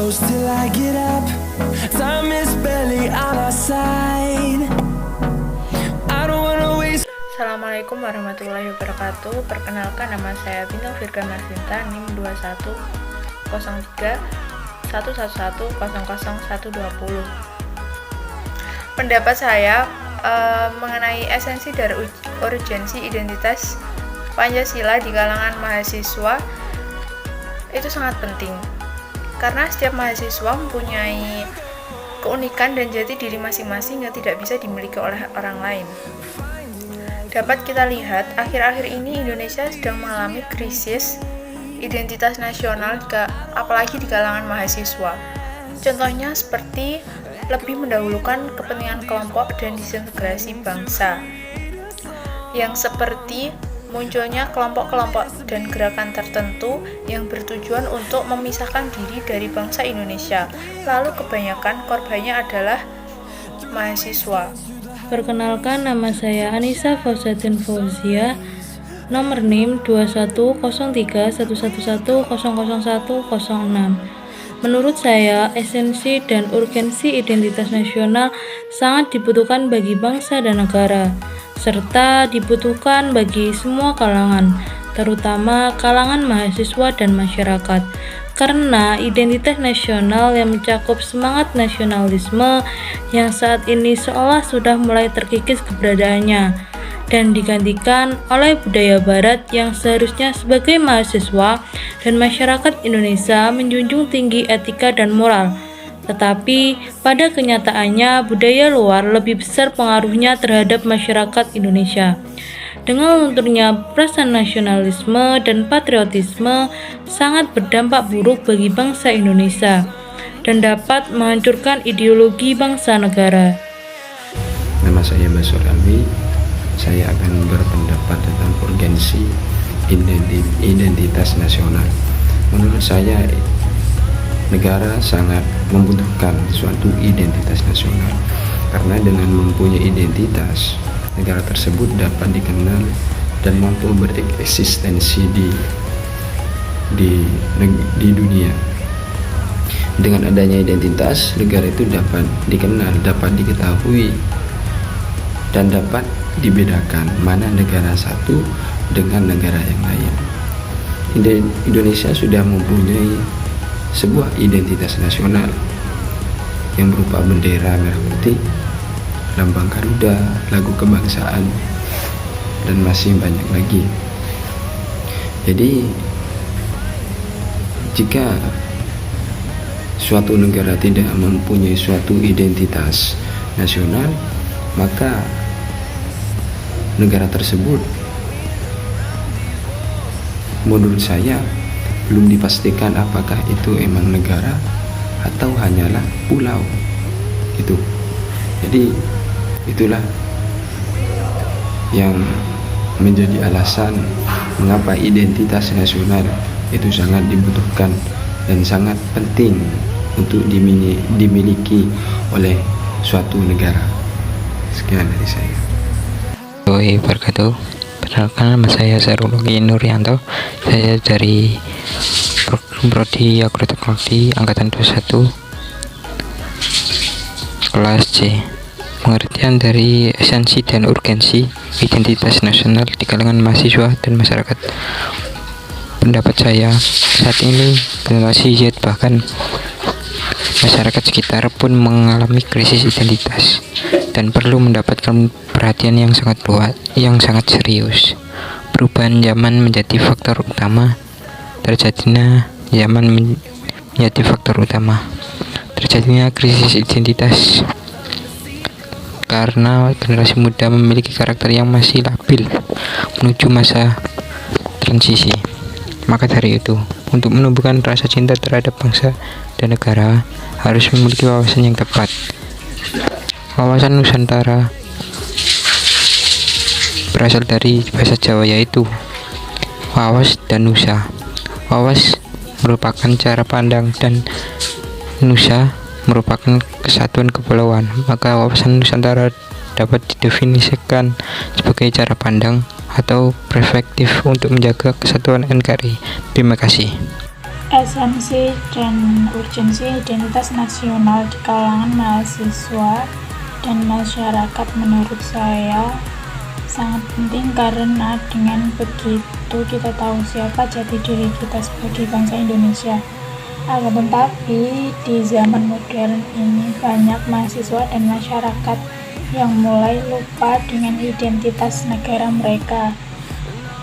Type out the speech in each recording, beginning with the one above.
close till I get up. Time is barely on our side. I don't wanna waste. Assalamualaikum warahmatullahi wabarakatuh. Perkenalkan, nama saya Bintang Firga Marsinta, NIM 210311100120. Pendapat saya mengenai esensi dari urgensi identitas Pancasila di kalangan mahasiswa itu sangat penting, karena setiap mahasiswa mempunyai keunikan dan jati diri masing-masing yang tidak bisa dimiliki oleh orang lain. Dapat kita lihat, akhir-akhir ini Indonesia sedang mengalami krisis identitas nasional, apalagi di kalangan mahasiswa. Contohnya seperti lebih mendahulukan kepentingan kelompok dan disintegrasi bangsa, yang seperti munculnya kelompok-kelompok dan gerakan tertentu yang bertujuan untuk memisahkan diri dari bangsa Indonesia. Lalu kebanyakan korbannya adalah mahasiswa. Perkenalkan, nama saya Anissa Fauzatin Fauzia, nomor NIM 210311100106. Menurut saya, esensi dan urgensi identitas nasional sangat dibutuhkan bagi bangsa dan negara, serta dibutuhkan bagi semua kalangan, terutama kalangan mahasiswa dan masyarakat, karena identitas nasional yang mencakup semangat nasionalisme yang saat ini seolah sudah mulai terkikis keberadaannya dan digantikan oleh budaya barat yang seharusnya sebagai mahasiswa dan masyarakat Indonesia menjunjung tinggi etika dan moral. Tetapi pada kenyataannya budaya luar lebih besar pengaruhnya terhadap masyarakat Indonesia. Dengan lunturnya perasaan nasionalisme dan patriotisme sangat berdampak buruk bagi bangsa Indonesia dan dapat menghancurkan ideologi bangsa negara. Nama saya Basur Alwi. Saya akan berpendapat tentang urgensi identitas nasional. Menurut saya, negara sangat membutuhkan suatu identitas nasional, karena dengan mempunyai identitas, negara tersebut dapat dikenal dan mampu bereksistensi di dunia. Dengan adanya identitas, negara itu dapat dikenal, dapat diketahui, dan dapat dibedakan mana negara satu dengan negara yang lain. Indonesia sudah mempunyai sebuah identitas nasional yang berupa bendera merah putih, lambang Garuda, lagu kebangsaan, dan masih banyak lagi. Jadi, jika suatu negara tidak mempunyai suatu identitas nasional, maka negara tersebut menurut saya belum dipastikan apakah itu emang negara atau hanyalah pulau gitu. Jadi itulah yang menjadi alasan mengapa identitas nasional itu sangat dibutuhkan dan sangat penting untuk dimiliki oleh suatu negara. Sekian dari saya. Wabarakatuh. Perkenalkan, nama saya Sarulugi Nuryanto. Saya dari Prodi Agroteknologi angkatan 21 kelas C. Pengertian dari esensi dan urgensi identitas nasional di kalangan mahasiswa dan masyarakat. Pendapat saya, saat ini generasi Z bahkan masyarakat sekitar pun mengalami krisis identitas dan perlu mendapatkan perhatian yang sangat serius. Perubahan zaman menjadi faktor utama. Terjadinya krisis identitas karena generasi muda memiliki karakter yang masih labil menuju masa transisi. Maka dari itu, untuk menumbuhkan rasa cinta terhadap bangsa dan negara harus memiliki wawasan yang tepat. Wawasan Nusantara berasal dari bahasa Jawa, yaitu wawas dan nusa. Wawas merupakan cara pandang dan nusa merupakan kesatuan kepulauan. Maka wawasan Nusantara dapat didefinisikan sebagai cara pandang atau perspektif untuk menjaga kesatuan NKRI. Terima kasih. Esensi dan urgensi identitas nasional di kalangan mahasiswa dan masyarakat menurut saya sangat penting, karena dengan begitu kita tahu siapa jati diri kita sebagai bangsa Indonesia. Akan tetapi di zaman modern ini banyak mahasiswa dan masyarakat yang mulai lupa dengan identitas negara mereka,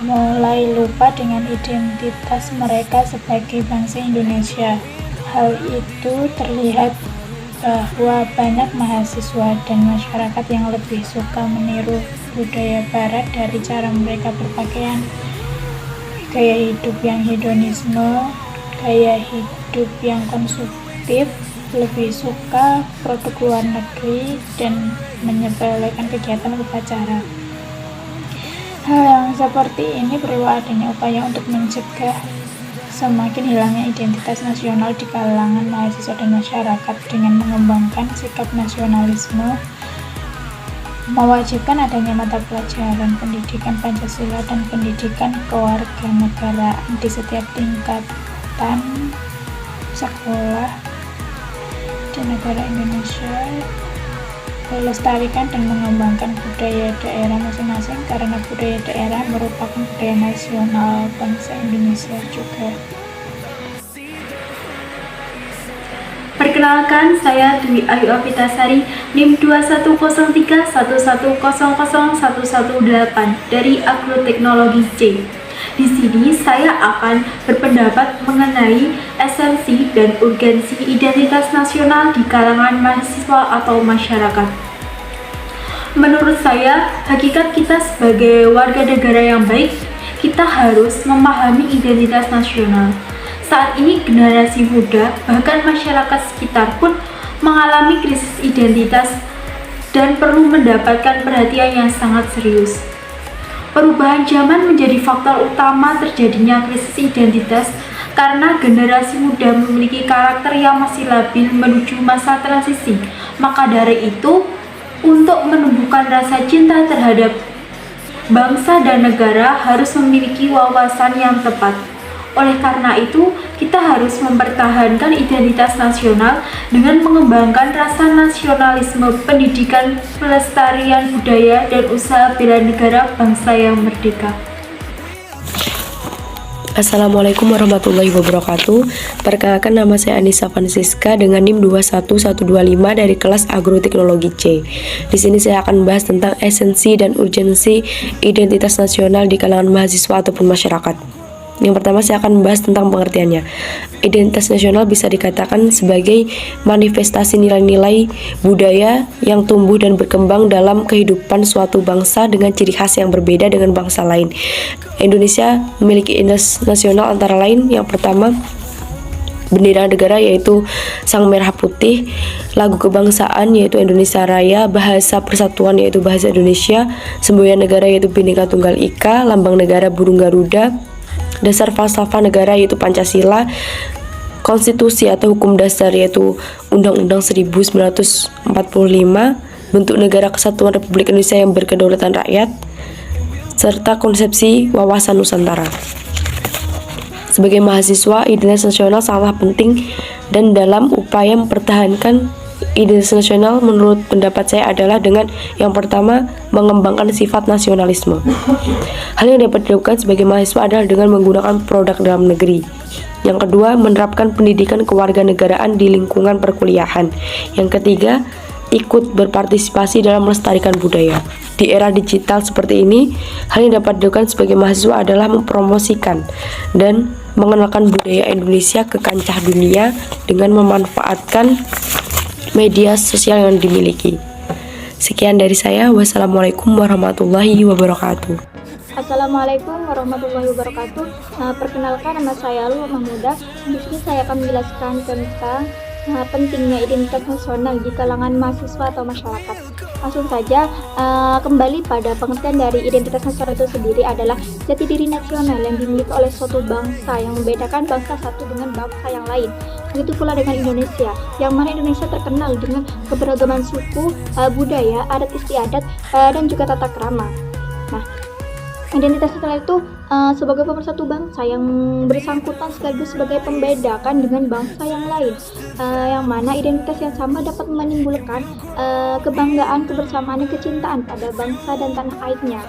mulai lupa dengan identitas mereka sebagai bangsa Indonesia. Hal itu terlihat bahwa banyak mahasiswa dan masyarakat yang lebih suka meniru budaya barat dari cara mereka berpakaian, gaya hidup yang hedonisme, gaya hidup yang konsumtif, lebih suka produk luar negeri, dan menyepelekan kegiatan upacara. Hal yang seperti ini perlu adanya upaya untuk mencegah semakin hilangnya identitas nasional di kalangan mahasiswa dan masyarakat dengan mengembangkan sikap nasionalisme, mewajibkan adanya mata pelajaran pendidikan Pancasila dan pendidikan kewarganegaraan di setiap tingkatan sekolah di negara Indonesia, melestarikan dan mengembangkan budaya daerah masing-masing, karena budaya daerah merupakan budaya nasional bangsa Indonesia juga. Perkenalkan, saya Dwi Ayu Afitasari, NIM 210311000118 dari Agroteknologi C. Di sini saya akan berpendapat mengenai esensi dan urgensi identitas nasional di kalangan mahasiswa atau masyarakat. Menurut saya, hakikat kita sebagai warga negara yang baik, kita harus memahami identitas nasional. Saat ini generasi muda, bahkan masyarakat sekitar pun mengalami krisis identitas dan perlu mendapatkan perhatian yang sangat serius. Perubahan zaman menjadi faktor utama terjadinya krisis identitas karena generasi muda memiliki karakter yang masih labil menuju masa transisi. Maka dari itu, untuk menumbuhkan rasa cinta terhadap bangsa dan negara harus memiliki wawasan yang tepat. Oleh karena itu, kita harus mempertahankan identitas nasional dengan mengembangkan rasa nasionalisme, pendidikan, pelestarian budaya, dan usaha bela negara bangsa yang merdeka. Assalamualaikum warahmatullahi wabarakatuh. Perkenalkan, nama saya Anissa Francisca dengan NIM 21125 dari kelas Agroteknologi C. Di sini saya akan membahas tentang esensi dan urgensi identitas nasional di kalangan mahasiswa ataupun masyarakat. Yang pertama, saya akan membahas tentang pengertiannya. Identitas nasional bisa dikatakan sebagai manifestasi nilai-nilai budaya yang tumbuh dan berkembang dalam kehidupan suatu bangsa dengan ciri khas yang berbeda dengan bangsa lain. Indonesia memiliki identitas nasional antara lain, yang pertama, bendera negara yaitu sang merah putih, lagu kebangsaan yaitu Indonesia Raya, bahasa persatuan yaitu bahasa Indonesia, semboyan negara yaitu Bhinneka Tunggal Ika, lambang negara burung Garuda, dasar falsafah negara yaitu Pancasila, konstitusi atau hukum dasar yaitu Undang-Undang 1945, bentuk negara kesatuan Republik Indonesia yang berkedaulatan rakyat, serta konsepsi wawasan Nusantara. Sebagai mahasiswa, identitas nasional sangatlah penting, dan dalam upaya mempertahankan identitas nasional menurut pendapat saya adalah dengan yang pertama, mengembangkan sifat nasionalisme. Hal yang dapat dilakukan sebagai mahasiswa adalah dengan menggunakan produk dalam negeri. Yang kedua, menerapkan pendidikan kewarganegaraan di lingkungan perkuliahan. Yang ketiga, ikut berpartisipasi dalam melestarikan budaya. Di era digital seperti ini, hal yang dapat dilakukan sebagai mahasiswa adalah mempromosikan dan mengenalkan budaya Indonesia ke kancah dunia dengan memanfaatkan media sosial yang dimiliki. Sekian dari saya. Wassalamualaikum warahmatullahi wabarakatuh. Assalamualaikum warahmatullahi wabarakatuh. Perkenalkan, nama saya Lu Mahmuda. Di sini saya akan menjelaskan tentang pentingnya identitas nasional di kalangan mahasiswa atau masyarakat. Langsung saja, kembali pada pengertian dari identitas nasional itu sendiri adalah jati diri nasional yang dimiliki oleh suatu bangsa yang membedakan bangsa satu dengan bangsa yang lain. Begitu pula dengan Indonesia, yang mana Indonesia terkenal dengan keberagaman suku, budaya, adat istiadat, dan juga tata krama. Nah, Identitas nasional itu sebagai pemersatu bangsa yang bersangkutan sekaligus sebagai pembedakan dengan bangsa yang lain, yang mana identitas yang sama dapat menimbulkan kebanggaan, kebersamaan, dan kecintaan pada bangsa dan tanah airnya.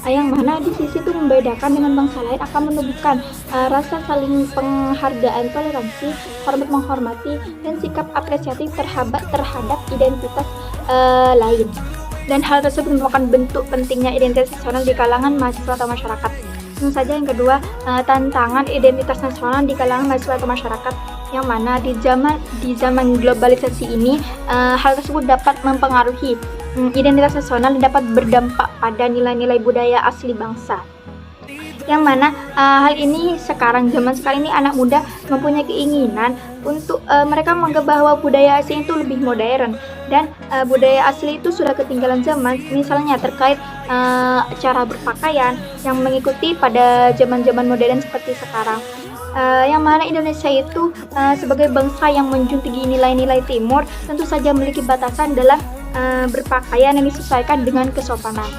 Yang mana di sisi itu membedakan dengan bangsa lain akan menumbuhkan rasa saling penghargaan, toleransi, hormat menghormati, dan sikap apresiatif terhadap identitas lain. Dan hal tersebut merupakan bentuk pentingnya identitas nasional di kalangan mahasiswa atau masyarakat. Tentu saja yang kedua, tantangan identitas nasional di kalangan mahasiswa atau masyarakat, yang mana di zaman globalisasi ini hal tersebut dapat mempengaruhi identitas nasional dan dapat berdampak pada nilai-nilai budaya asli bangsa. Yang mana hal ini zaman sekarang ini anak muda mempunyai keinginan untuk mereka menganggap bahwa budaya asing itu lebih modern, dan budaya asli itu sudah ketinggalan zaman, misalnya terkait cara berpakaian yang mengikuti pada zaman-zaman modern seperti sekarang. Yang mana Indonesia itu sebagai bangsa yang menjunjung tinggi nilai-nilai timur tentu saja memiliki batasan dalam berpakaian yang disesuaikan dengan kesopanan.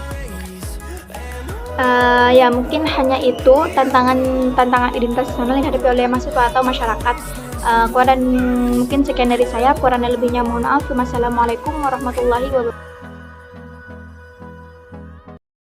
Ya mungkin hanya itu tantangan identitas nasional yang dihadapi oleh mahasiswa atau masyarakat. Kurang mungkin sekian dari saya, kurang lebihnya mohon maaf. Wassalamualaikum warahmatullahi wabarakatuh.